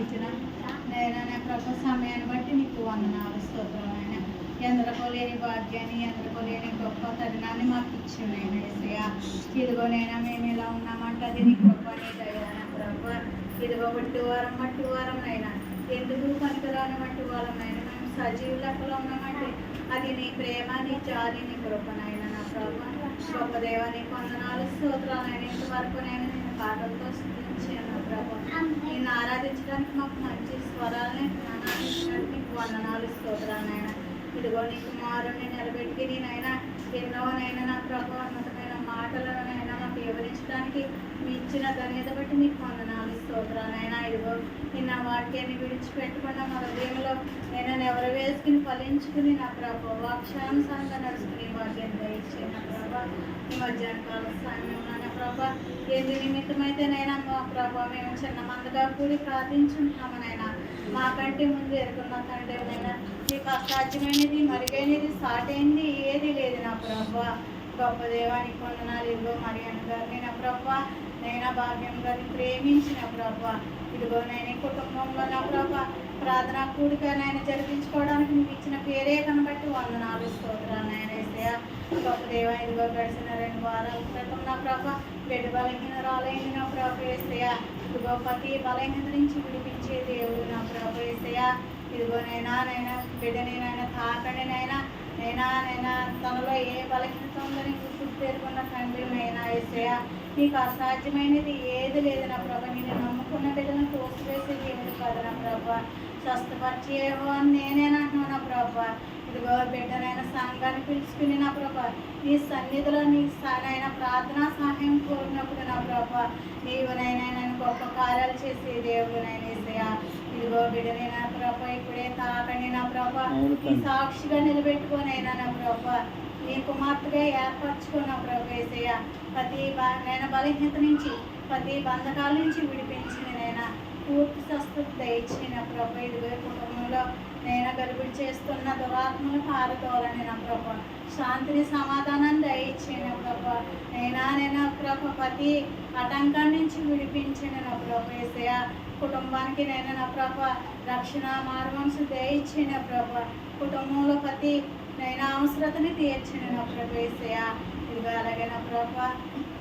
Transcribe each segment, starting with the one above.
ఇచ్చిన నేను నా ప్రభు సమయాన్ని బట్టి నీకు వందనాలు స్తోత్రం ఆయన ఎందరికో లేని భాగ్యాన్ని ఎందరికో లేని గొప్ప తరుణాన్ని మాకు ఇచ్చింది ఏసయ్యా. ఇదిగోనైనా మేము ఇలా ఉన్నామంటే అది నీ గొప్ప నీ దయా ప్రభు. ఇదిగో మట్టి వారం అయినా ఎందుకు పనికిరాని మట్టి వాళ్ళమైనా మేము సజీవ లెక్కలో ఉన్నామంటే అది నీ ప్రేమ నీ జాలి నీ కృపనైనా నా ప్రభు. గొప్ప దేవా నీకు వందనాలు స్తోత్రాలైనా ఇంతవరకు నేను పాటలతో స్థుతించాను ప్రభు. నిన్ను ఆరాధించడానికి మాకు మంచి స్వరాలని జ్ఞానాన్ని నీకు వందనాలు స్తోత్రాలైనా. ఇదిగో నీ కుమారుణ్ణి నిలబెట్టి నేనైనా ఎన్నోనైనా నా ప్రభు అన్నతమైన మాటలనైనా మాకు వివరించడానికి మీ ఇచ్చిన ధన్యత బట్టి నీకు వందనాలు స్తోత్రాలైనా. ఇదిగో నిన్న వాక్యాన్ని విడిచిపెట్టకుండా మా హృదయంలో నేను ఎవరు వేసుకుని ఫలించుకుని నా ప్రభు వాక్యానుసారంగా నడుచుకుని వాక్యాన్ని దయచేయి నా ప్రభా. ఈ మధ్యాహ్న కాల సమయంలో నా ప్రభా ఏంది నిమిత్తమైతేనైనా మా ప్రభా మేము చిన్న మందిగా కూడి ప్రార్థించుంటామనైనా మాకంటే ముందు ఎరుగున్న తండ్రినైనా నీకు అసాధ్యమైనది మరుగైనది సాటైంది ఏది లేదు నా ప్రభా. గొప్ప దేవానికి వందనాలు. ఇదిగో మరి గారిని నా ప్రభా నైనా భాగ్యం గారిని ప్రేమించిన ప్రభా. ఇదిగో నేను కుటుంబంలో నా ప్రభా ప్రార్థనా కూడికనైనా జరిపించుకోవడానికి నీకు ఇచ్చిన పేరే కనబట్టి వందనాలు స్తోత్రాలు నాయన యేసయ్య. గొప్ప దేవా ఇదిగో గడిచిన 2 వారాల క్రితం నా ప్రభా బిడ్డ బలహీనరాలైంది నా ప్రభు యేసయ్య. ఇదిగో ప్రతి బలహీనత నుంచి విడిపించే దేవుడు నా ప్రభు యేసయ్య. ఇదిగో నైనా బిడ్డనైనా తాకండి నైనా తనలో ఏ బలహీనత ఉందని గుర్తు పేర్కొన్న తండ్రి నైనా యేసయ్య. నీకు అసాధ్యమైనది ఏది లేదు నా ప్రభా. నేను నమ్ముకున్న బిడ్డను తోసివేసే దేవుడు కాదు నా ప్రభా. స్వస్థపరిచేవో అని నేనేనంటున్నాను నా ప్రభా. ఇదిగో బిడ్డనైనా సంఘాన్ని పిలుచుకుని నా ప్రభా నీ సన్నిధిలో నీ నైనా ప్రార్థనా సహాయం కోరినప్పుడు నా ప్రభా నీవునైనా నేను గొప్ప కార్యాలు చేసే దేవుడు నైనా యేసయ్య. ఇదిగో బిడ్డనైనా ప్రభా ఇప్పుడే తాకండి నా ప్రభా నీ సాక్షిగా నిలబెట్టుకోనైనా నా ప్రభా నీ కుమార్తెగా ఏర్పరచుకున్న ప్రభు యేసయ్య. ప్రతి నేను బలహీనత నుంచి ప్రతి బంధకాల నుంచి విడిపించిన నైనా పూర్తి స్వస్థత దయచిన ప్రభు. ఇదిగో కుటుంబంలో నేను గర్భిడి చేస్తున్న దురాత్మను పారతోలని నా ప్రభు శాంతిని సమాధానం దయచిన ప్రభు. నేను ప్రభు ప్రతి ఆటంకం నుంచి విడిపించిన నా ప్రభు యేసయ్య. కుటుంబానికి నేను నా ప్రభు రక్షణ మార్గంసు దయచిన ప్రభు. కుటుంబంలో ప్రతి అవసరతని తీర్చిన నా ప్రభు యేసయ్య. ఇదిగో అలాగే నా ప్రభు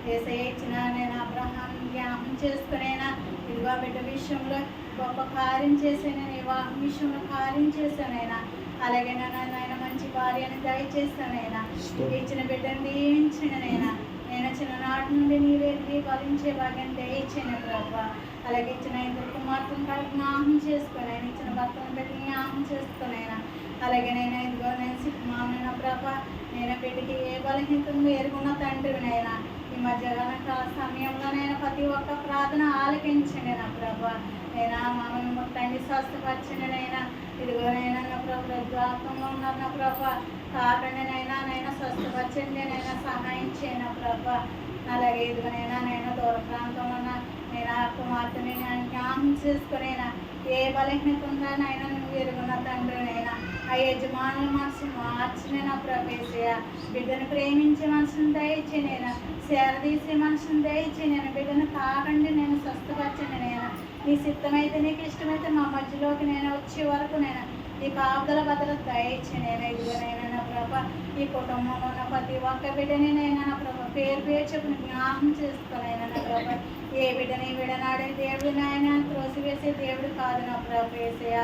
యేసయ్య ఇచ్చిన నేను అబ్రహాం జ్ఞాపం చేసుకునేనా ఇదిగో బిడ్డ విషయంలో గొప్ప కార్యం చేసాను, వివాహం విషయంలో కార్యం చేశానైనా. అలాగే నాయన మంచి భార్యని దయచేస్తానైనా. ఇచ్చిన బిడ్డను దీవించినైనా నేను చిన్ననాటి నుండి నీరెదిగి ఫలించే భాగ్యం దయచేయను ప్రభా. అలాగే ఇచ్చిన 2 కుమార్తెను జ్ఞాపం చేసుకుని ఆయన ఇచ్చిన భర్తను పెట్టి జ్ఞాపం చేసుకునైనా. అలాగే ఇదిగో నేను సిగ్మామైన ప్రభా నేను బిడ్డకి ఏ బలహీనతను ఎరుగున్న తండ్రినైనా ఈ మధ్యాహ్న కాల సమయంలో నేను ప్రతి ఒక్క ప్రార్థన ఆలకించండి నా ప్రభా. మమ్మల్ని మొత్తాన్ని స్వస్థపరచండినైనా. ఇదిగో నా ప్రభు వృద్ధాత్మంలో ఉన్నారు నా ప్రభా తాకండి నైనా స్వస్థపరచండి సహాయం చేయను ప్రభా. అలాగే ఇదిగో నేను దూర ప్రాంతంలో ఉన్న కుమార్తెని జ్ఞాపం చేసుకునైనా ఏ బలహీనత ఉందా నైనా నువ్వు ఎరుగున్న తండ్రినైనా. ఆ యజమానుల మనసు మార్చిన నా ప్రభు యేసయ్య. బిడ్డను ప్రేమించే మనసును దయచేయనైనా సేరదీసే మనసును దయచేయనైనా. బిడ్డను తాకండి నేను స్వస్థపరచండి నైనా. నీ సిద్ధమైతే నీకు ఇష్టమైతే మా మధ్యలోకి నేను వచ్చే వరకు నీ కాపుదల భద్రత దయచేయనైనా. ఇదిగోనైనా నా ప్రభా ఈ కుటుంబంలో ఉన్న ప్రతి ఒక్క బిడ్డనైనా నా ప్రభా పేరు చెప్పుని జ్ఞాపం చేసుకునైనా నా ప్రభా. ఏ బిడ్డని విడనాడే దేవుడు నాయన త్రోసివేసే దేవుడు కాదు నా ప్రభు యేసయ్య.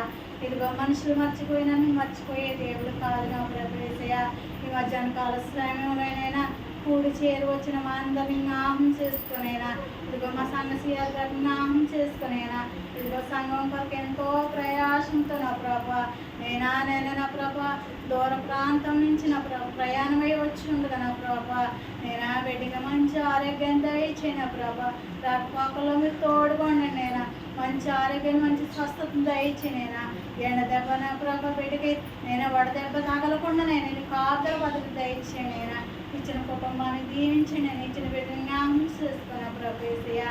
ఇదిగో మనుషులు మర్చిపోయినా మర్చిపోయే దేవుడు కాదు నా ప్రభు యేసయ్య. ఈ మధ్యాహ్న కాల సమయంలోనైనా కూడి చేరు వచ్చిన మా అందరినీ జ్ఞాపం చేసుకునైనా. ఇదిగో మా సంఘ సీఆర్ గారిని జ్ఞాపం చేసుకునైనా. ఇదిగో సంఘం కొరకు ఎంతో ప్రయాసంతో నా ప్రభా నేను నా ప్రభా దూర ప్రాంతం నుంచి నా ప్రభా ప్రయాణమై వచ్చి ఉండగా నా ప్రభా బిడ్డగా మంచి ఆరోగ్యం దయచేయి నా ప్రభా. రక్తపాకలో మీరు తోడుకోండి నైనా. మంచి ఆరోగ్యం మంచి స్వస్థత దయచేనైనా. ఎండ దెబ్బ నా ప్రభా బిడ్డకి వడదెబ్బ తగలకుండా నీ కాపుదల భద్రత దయచేనైనా. ఇచ్చిన కుటుంబాన్ని దీవించండి ఇచ్చిన బిడ్డని జ్ఞాపకం చేసుకున్న ప్రభు యేసయ్య.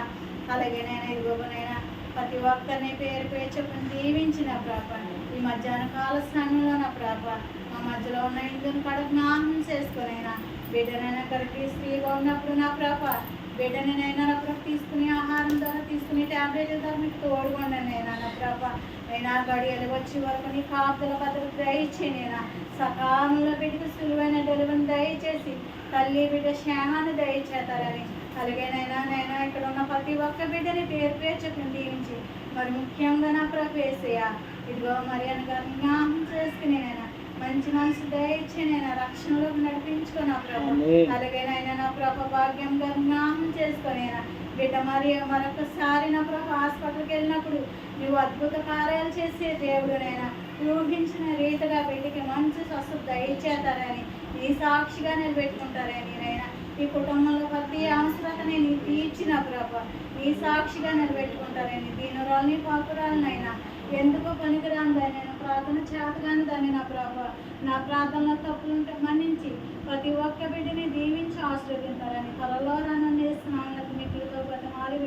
అలాగే ఇదిగోనైనా ప్రతి ఒక్కరిని పేరు చెప్పుని దీవించిన ప్రభా. ఈ మధ్యాహ్న కాల సమయంలో నా ప్రభా మా మధ్యలో ఉన్న ఇంటిని జ్ఞాపకం చేసుకునైనా. బిడ్డనైనా కరెక్ట్ స్త్రీగా ఉన్నప్పుడు నా ప్రభా బిడ్డనైనా నా ప్రభు తీసుకుని ఆహారం ద్వారా తీసుకుని టాబ్లెట్ల ద్వారా మీకు తోడుకోండి నైనా నా ప్రభా అయినా గడియలు వచ్చే వరకు నీ కాపుదల భద్రత దయచేనైనా సకాలంలో బిడ్డకు సులువైన డెలివరీని దయచేసి తల్లి బిడ్డ క్షేమాన్ని దయచేతారని అలాగేనైనా నైనా ఇక్కడ ఉన్న ప్రతి ఒక్క బిడ్డని పేరు పేరు చెప్పి దీవించి మరి ముఖ్యంగా నా ప్రభేసయ్య ఇదిగో మరి అనగా జ్ఞాపకం చేసుకునేనైనా మంచి మనసు దయచి నేను రక్షణలోకి నడిపించుకున్నా ప్రభు అలాగేనైనా నా ప్రభ భాగ్యంగా జ్ఞాపకం చేసుకునేనా బిడ్డ మరి మరొకసారి నా ప్రభు హాస్పిటల్కి వెళ్ళినప్పుడు నువ్వు అద్భుత కార్యాలు చేసే దేవుడునైనా ఊహించిన రీతిగా బిడ్డకి మంచి స్వస్థత దయచేస్తారని నీ సాక్షిగా నిలబెట్టుకుంటారని నేనైనా ఈ కుటుంబంలో ప్రతి అవసరతని నీ తీర్చిన ప్రభు నీ సాక్షిగా నిలబెట్టుకుంటారని దీనురాలని పాపురాలనైనా ఎందుకో పనికిరాని దాన్ని నేను ప్రార్థన చేతగాని దాన్ని నా ప్రభు నా ప్రార్థనలో తప్పులుంటే మన్నించి ప్రతి ఒక్క బిడ్డని దీవించి ఆశీర్వదించారని త్వరలో రానని చేస్తున్నాను మీకు బతమాలి